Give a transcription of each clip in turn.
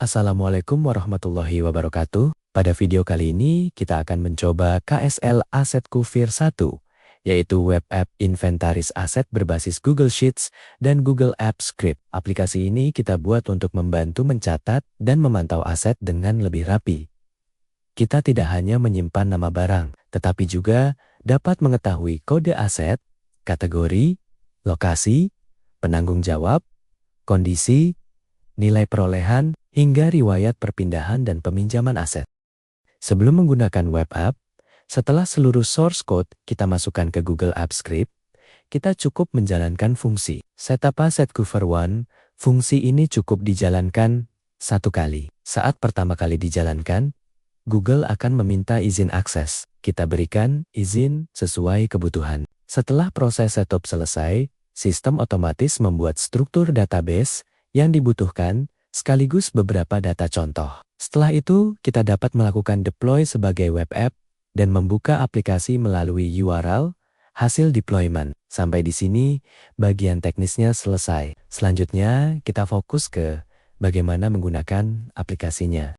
Assalamualaikum warahmatullahi wabarakatuh. Pada video kali ini kita akan mencoba KSL Assetku Vir 1, yaitu web app inventaris aset berbasis Google Sheets dan Google Apps Script. Aplikasi ini kita buat untuk membantu mencatat dan memantau aset dengan lebih rapi. Kita tidak hanya menyimpan nama barang, tetapi juga dapat mengetahui kode aset, kategori, lokasi, penanggung jawab, kondisi, nilai perolehan, hingga riwayat perpindahan dan peminjaman aset. Sebelum menggunakan web app, setelah seluruh source code kita masukkan ke Google Apps Script, kita cukup menjalankan fungsi Setup Assetku Vir 1. Fungsi ini cukup dijalankan satu kali. Saat pertama kali dijalankan, Google akan meminta izin akses. Kita berikan izin sesuai kebutuhan. Setelah proses setup selesai, sistem otomatis membuat struktur database yang dibutuhkan sekaligus beberapa data contoh. Setelah itu, kita dapat melakukan deploy sebagai web app dan membuka aplikasi melalui URL hasil deployment. Sampai di sini, bagian teknisnya selesai. Selanjutnya, kita fokus ke bagaimana menggunakan aplikasinya.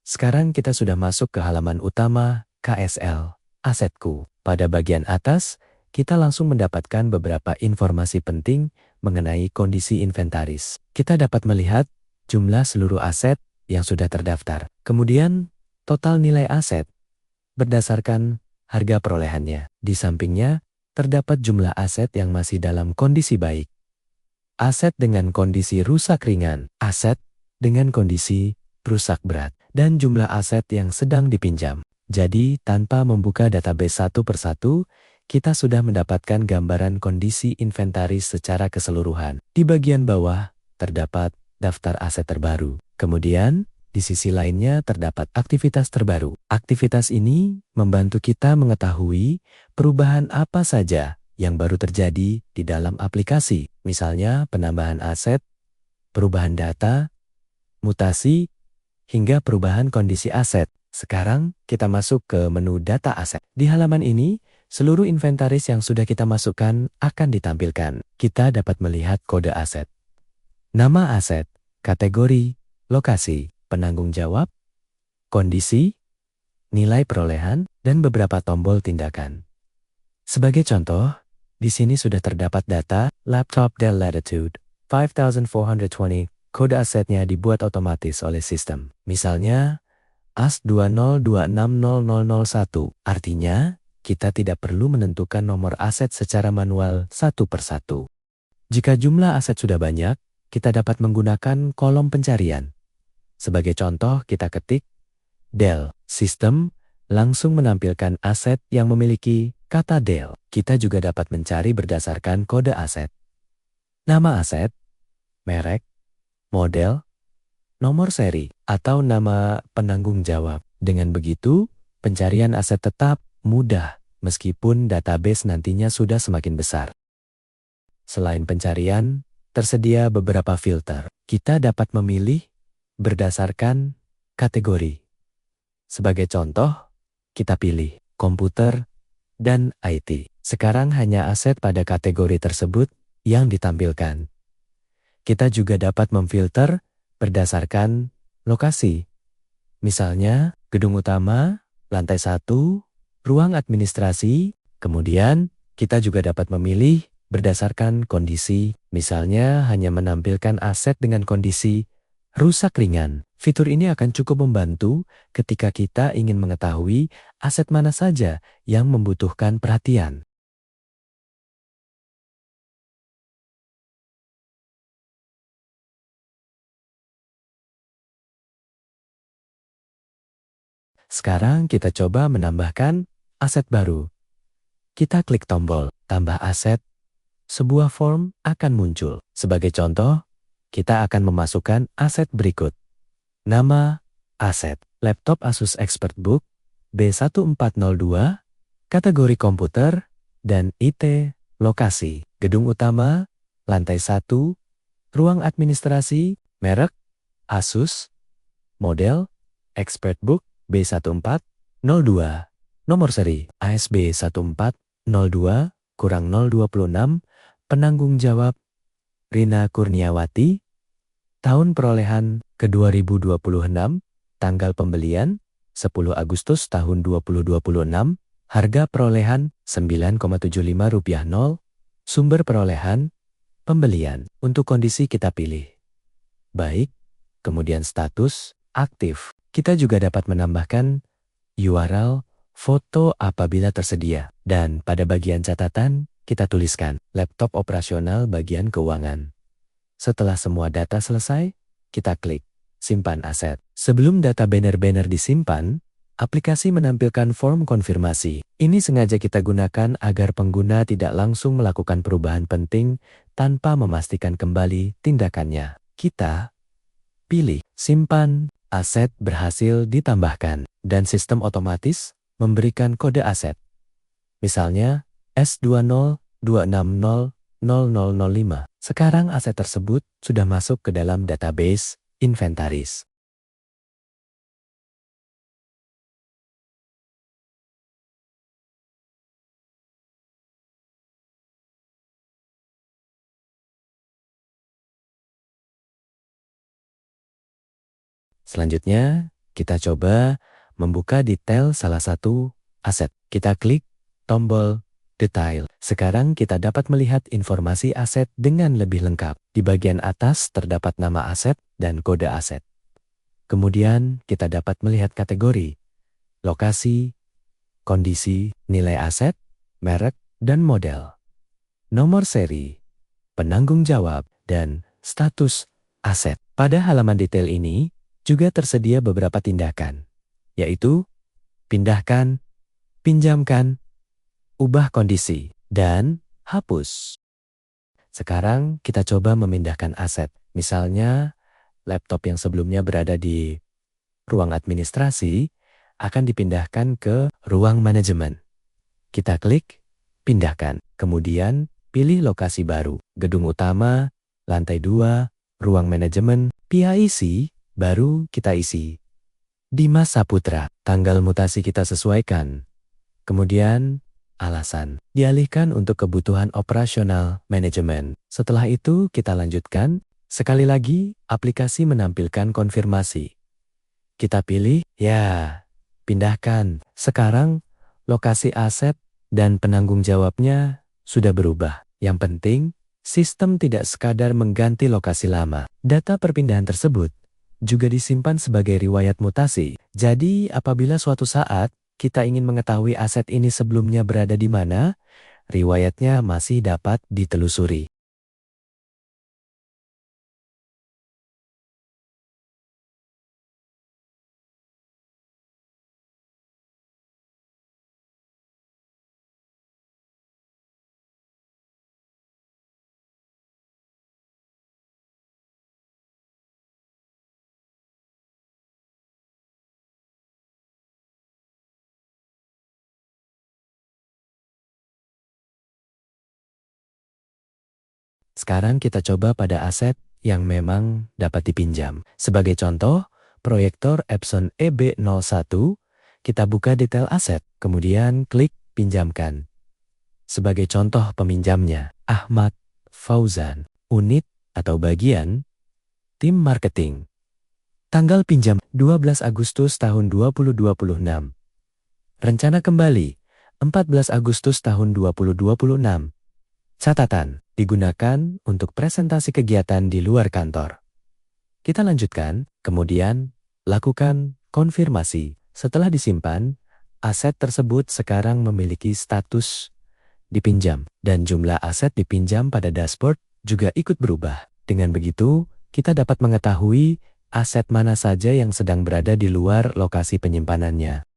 Sekarang kita sudah masuk ke halaman utama KSL Assetku. Pada bagian atas, kita langsung mendapatkan beberapa informasi penting mengenai kondisi inventaris. Kita dapat melihat jumlah seluruh aset yang sudah terdaftar. Kemudian, total nilai aset berdasarkan harga perolehannya. Di sampingnya, terdapat jumlah aset yang masih dalam kondisi baik, aset dengan kondisi rusak ringan, aset dengan kondisi rusak berat, dan jumlah aset yang sedang dipinjam. Jadi, tanpa membuka database satu persatu, kita sudah mendapatkan gambaran kondisi inventaris secara keseluruhan. Di bagian bawah, terdapat daftar aset terbaru. Kemudian, di sisi lainnya terdapat aktivitas terbaru. Aktivitas ini membantu kita mengetahui perubahan apa saja yang baru terjadi di dalam aplikasi. Misalnya, penambahan aset, perubahan data, mutasi, hingga perubahan kondisi aset. Sekarang, kita masuk ke menu data aset. Di halaman ini, seluruh inventaris yang sudah kita masukkan akan ditampilkan. Kita dapat melihat kode aset, nama aset, kategori, lokasi, penanggung jawab, kondisi, nilai perolehan, dan beberapa tombol tindakan. Sebagai contoh, di sini sudah terdapat data laptop Dell Latitude 5420. Kode asetnya dibuat otomatis oleh sistem. Misalnya, AS20260001. Artinya, kita tidak perlu menentukan nomor aset secara manual satu persatu. Jika jumlah aset sudah banyak, kita dapat menggunakan kolom pencarian. Sebagai contoh, kita ketik Dell. Sistem langsung menampilkan aset yang memiliki kata Dell. Kita juga dapat mencari berdasarkan kode aset, nama aset, merek, model, nomor seri, atau nama penanggung jawab. Dengan begitu, pencarian aset tetap mudah, meskipun database nantinya sudah semakin besar. Selain pencarian, tersedia beberapa filter. Kita dapat memilih berdasarkan kategori. Sebagai contoh, kita pilih komputer dan IT. Sekarang hanya aset pada kategori tersebut yang ditampilkan. Kita juga dapat memfilter berdasarkan lokasi. Misalnya, gedung utama, lantai 1, ruang administrasi. Kemudian, kita juga dapat memilih berdasarkan kondisi. Misalnya, hanya menampilkan aset dengan kondisi rusak ringan. Fitur ini akan cukup membantu ketika kita ingin mengetahui aset mana saja yang membutuhkan perhatian. Sekarang kita coba menambahkan aset baru. Kita klik tombol tambah aset. Sebuah form akan muncul. Sebagai contoh, kita akan memasukkan aset berikut. Nama aset, laptop Asus ExpertBook B1402, kategori komputer, dan IT, lokasi, gedung utama, lantai 1, ruang administrasi, merek, Asus, model, ExpertBook B1402, nomor seri ASB1402-026 Penanggung jawab Rina Kurniawati. Tahun perolehan ke-2026, tanggal pembelian 10 Agustus tahun 2026, harga perolehan Rp9,75 sumber perolehan, pembelian. Untuk kondisi kita pilih baik, kemudian status, aktif. Kita juga dapat menambahkan URL, foto apabila tersedia. Dan pada bagian catatan, kita tuliskan laptop operasional bagian keuangan. Setelah semua data selesai, kita klik simpan aset. Sebelum data banner-banner disimpan, aplikasi menampilkan form konfirmasi. Ini sengaja kita gunakan agar pengguna tidak langsung melakukan perubahan penting tanpa memastikan kembali tindakannya. Kita pilih simpan, aset berhasil ditambahkan, dan sistem otomatis memberikan kode aset. Misalnya S2026000005. Sekarang aset tersebut sudah masuk ke dalam database inventaris. Selanjutnya, kita coba membuka detail salah satu aset. Kita klik tombol detail. Sekarang kita dapat melihat informasi aset dengan lebih lengkap. Di bagian atas terdapat nama aset dan kode aset. Kemudian kita dapat melihat kategori, lokasi, kondisi, nilai aset, merek, dan model, nomor seri, penanggung jawab, dan status aset. Pada halaman detail ini juga tersedia beberapa tindakan, yaitu pindahkan, pinjamkan, ubah kondisi, dan hapus. Sekarang kita coba memindahkan aset. Misalnya, laptop yang sebelumnya berada di ruang administrasi akan dipindahkan ke ruang manajemen. Kita klik pindahkan. Kemudian pilih lokasi baru. Gedung utama, lantai 2, ruang manajemen, PIC, baru kita isi Dimas Saputra. Tanggal mutasi kita sesuaikan. Kemudian alasan dialihkan untuk kebutuhan operasional manajemen. Setelah itu kita lanjutkan. Sekali lagi aplikasi menampilkan konfirmasi. Kita pilih ya, pindahkan. Sekarang lokasi aset dan penanggung jawabnya sudah berubah. Yang penting, sistem tidak sekadar mengganti lokasi lama. Data perpindahan tersebut juga disimpan sebagai riwayat mutasi. Jadi, apabila suatu saat kita ingin mengetahui aset ini sebelumnya berada di mana, riwayatnya masih dapat ditelusuri. Sekarang kita coba pada aset yang memang dapat dipinjam. Sebagai contoh, proyektor Epson EB01, kita buka detail aset, kemudian klik pinjamkan. Sebagai contoh peminjamnya, Ahmad Fauzan, unit atau bagian, tim marketing. Tanggal pinjam 12 Agustus tahun 2026. Rencana kembali 14 Agustus tahun 2026. Catatan, digunakan untuk presentasi kegiatan di luar kantor. Kita lanjutkan, kemudian lakukan konfirmasi. Setelah disimpan, aset tersebut sekarang memiliki status dipinjam, dan jumlah aset dipinjam pada dashboard juga ikut berubah. Dengan begitu, kita dapat mengetahui aset mana saja yang sedang berada di luar lokasi penyimpanannya.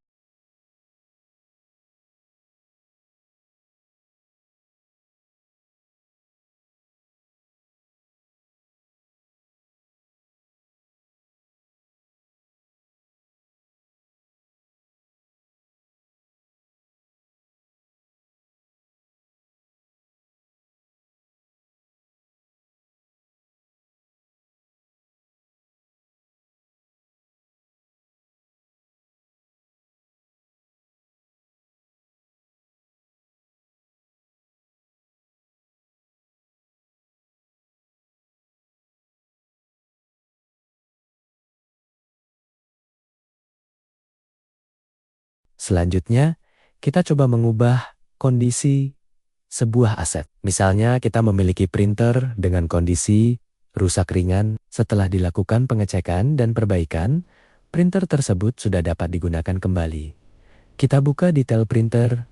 Selanjutnya, kita coba mengubah kondisi sebuah aset. Misalnya kita memiliki printer dengan kondisi rusak ringan. Setelah dilakukan pengecekan dan perbaikan, printer tersebut sudah dapat digunakan kembali. Kita buka detail printer,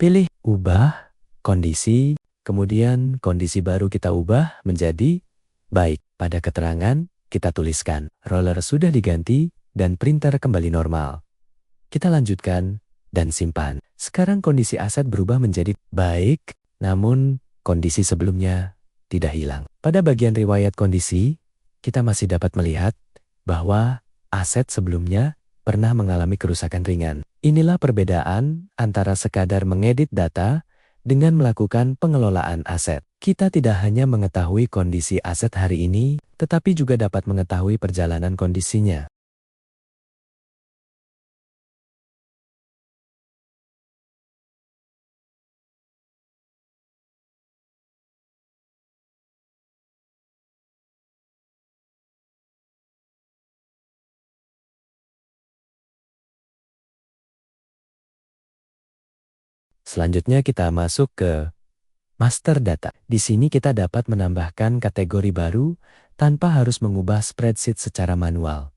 pilih ubah kondisi, kemudian kondisi baru kita ubah menjadi baik. Pada keterangan, kita tuliskan roller sudah diganti dan printer kembali normal. Kita lanjutkan dan simpan. Sekarang kondisi aset berubah menjadi baik, namun kondisi sebelumnya tidak hilang. Pada bagian riwayat kondisi, kita masih dapat melihat bahwa aset sebelumnya pernah mengalami kerusakan ringan. Inilah perbedaan antara sekadar mengedit data dengan melakukan pengelolaan aset. Kita tidak hanya mengetahui kondisi aset hari ini, tetapi juga dapat mengetahui perjalanan kondisinya. Selanjutnya kita masuk ke master data. Di sini kita dapat menambahkan kategori baru tanpa harus mengubah spreadsheet secara manual.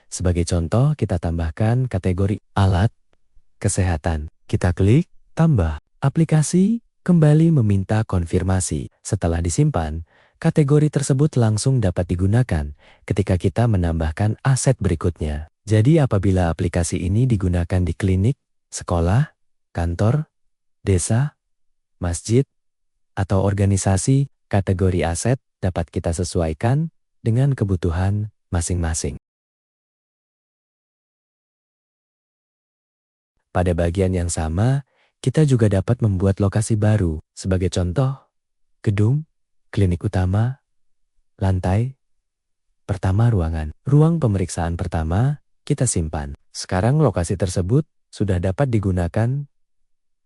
Sebagai contoh, kita tambahkan kategori alat kesehatan. Kita klik tambah. Aplikasi kembali meminta konfirmasi. Setelah disimpan, kategori tersebut langsung dapat digunakan ketika kita menambahkan aset berikutnya. Jadi apabila aplikasi ini digunakan di klinik, sekolah, kantor, desa, masjid, atau organisasi, kategori aset dapat kita sesuaikan dengan kebutuhan masing-masing. Pada bagian yang sama, kita juga dapat membuat lokasi baru. Sebagai contoh, gedung, klinik utama, lantai, pertama ruangan. Ruang pemeriksaan pertama, kita simpan. Sekarang lokasi tersebut sudah dapat digunakan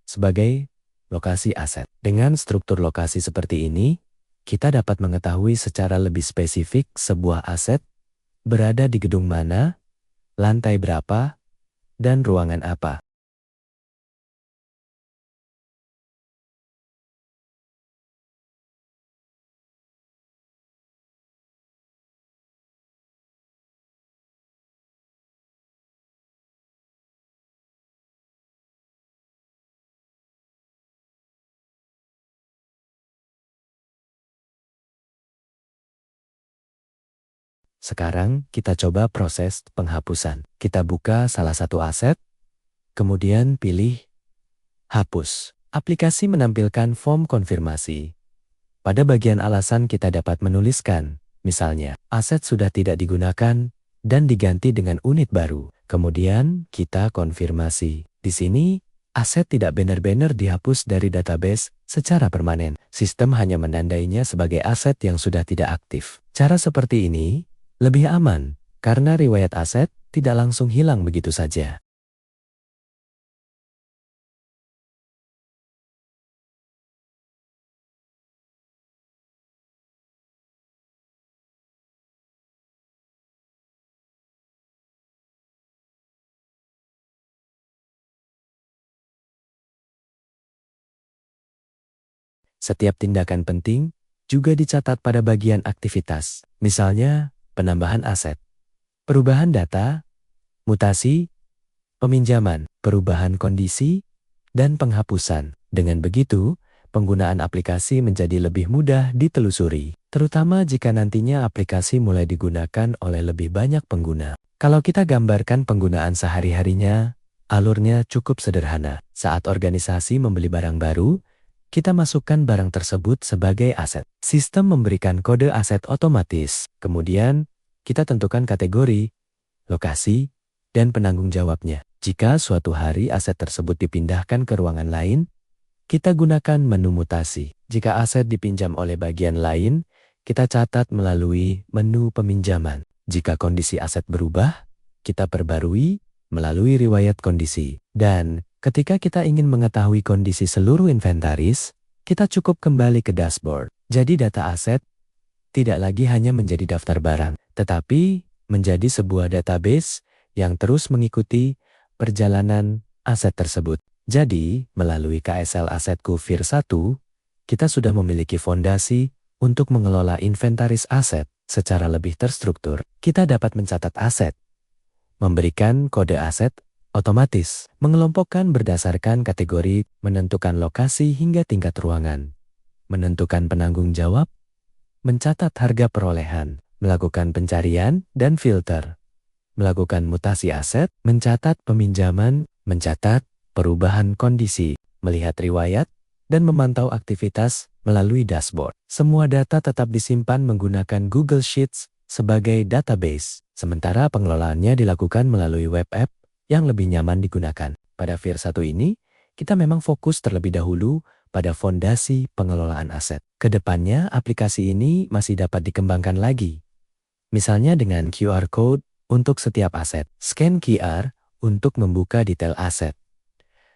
sebagai lokasi aset. Dengan struktur lokasi seperti ini, kita dapat mengetahui secara lebih spesifik sebuah aset berada di gedung mana, lantai berapa, dan ruangan apa. Sekarang kita coba proses penghapusan. Kita buka salah satu aset, kemudian pilih hapus. Aplikasi menampilkan form konfirmasi. Pada bagian alasan kita dapat menuliskan, misalnya, aset sudah tidak digunakan dan diganti dengan unit baru. Kemudian kita konfirmasi. Di sini, aset tidak benar-benar dihapus dari database secara permanen. Sistem hanya menandainya sebagai aset yang sudah tidak aktif. Cara seperti ini lebih aman, karena riwayat aset tidak langsung hilang begitu saja. Setiap tindakan penting juga dicatat pada bagian aktivitas. Misalnya, penambahan aset, perubahan data, mutasi, peminjaman, perubahan kondisi, dan penghapusan. Dengan begitu, penggunaan aplikasi menjadi lebih mudah ditelusuri, terutama jika nantinya aplikasi mulai digunakan oleh lebih banyak pengguna. Kalau kita gambarkan penggunaan sehari-harinya, alurnya cukup sederhana. Saat organisasi membeli barang baru, kita masukkan barang tersebut sebagai aset. Sistem memberikan kode aset otomatis. Kemudian, kita tentukan kategori, lokasi, dan penanggung jawabnya. Jika suatu hari aset tersebut dipindahkan ke ruangan lain, kita gunakan menu mutasi. Jika aset dipinjam oleh bagian lain, kita catat melalui menu peminjaman. Jika kondisi aset berubah, kita perbarui melalui riwayat kondisi. Dan ketika kita ingin mengetahui kondisi seluruh inventaris, kita cukup kembali ke dashboard. Jadi data aset tidak lagi hanya menjadi daftar barang, tetapi menjadi sebuah database yang terus mengikuti perjalanan aset tersebut. Jadi, melalui KSL Asetku VIR1, kita sudah memiliki fondasi untuk mengelola inventaris aset secara lebih terstruktur. Kita dapat mencatat aset, memberikan kode aset otomatis, mengelompokkan berdasarkan kategori, menentukan lokasi hingga tingkat ruangan, menentukan penanggung jawab, mencatat harga perolehan, melakukan pencarian dan filter, melakukan mutasi aset, mencatat peminjaman, mencatat perubahan kondisi, melihat riwayat, dan memantau aktivitas melalui dashboard. Semua data tetap disimpan menggunakan Google Sheets sebagai database, sementara pengelolaannya dilakukan melalui web app yang lebih nyaman digunakan. Pada VIR1 ini, kita memang fokus terlebih dahulu pada fondasi pengelolaan aset. Kedepannya, aplikasi ini masih dapat dikembangkan lagi. Misalnya dengan QR Code untuk setiap aset, scan QR untuk membuka detail aset,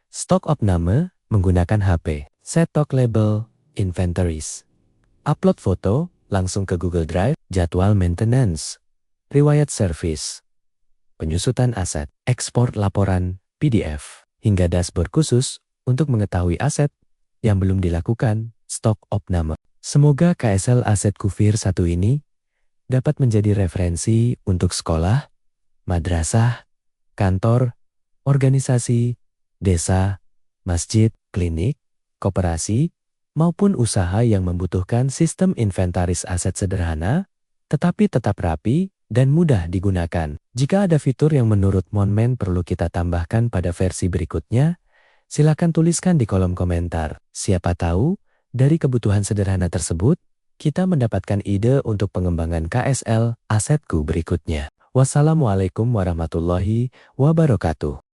stok opname menggunakan HP, set stock label, inventories, upload foto langsung ke Google Drive, jadwal maintenance, riwayat service, penyusutan aset, ekspor laporan PDF, hingga dashboard khusus untuk mengetahui aset yang belum dilakukan stok opname. Semoga KSL Asetku VIR1 ini dapat menjadi referensi untuk sekolah, madrasah, kantor, organisasi, desa, masjid, klinik, koperasi, maupun usaha yang membutuhkan sistem inventaris aset sederhana, tetapi tetap rapi dan mudah digunakan. Jika ada fitur yang menurut Monman perlu kita tambahkan pada versi berikutnya, silakan tuliskan di kolom komentar. Siapa tahu, dari kebutuhan sederhana tersebut, kita mendapatkan ide untuk pengembangan KSL Asetku berikutnya. Wassalamualaikum warahmatullahi wabarakatuh.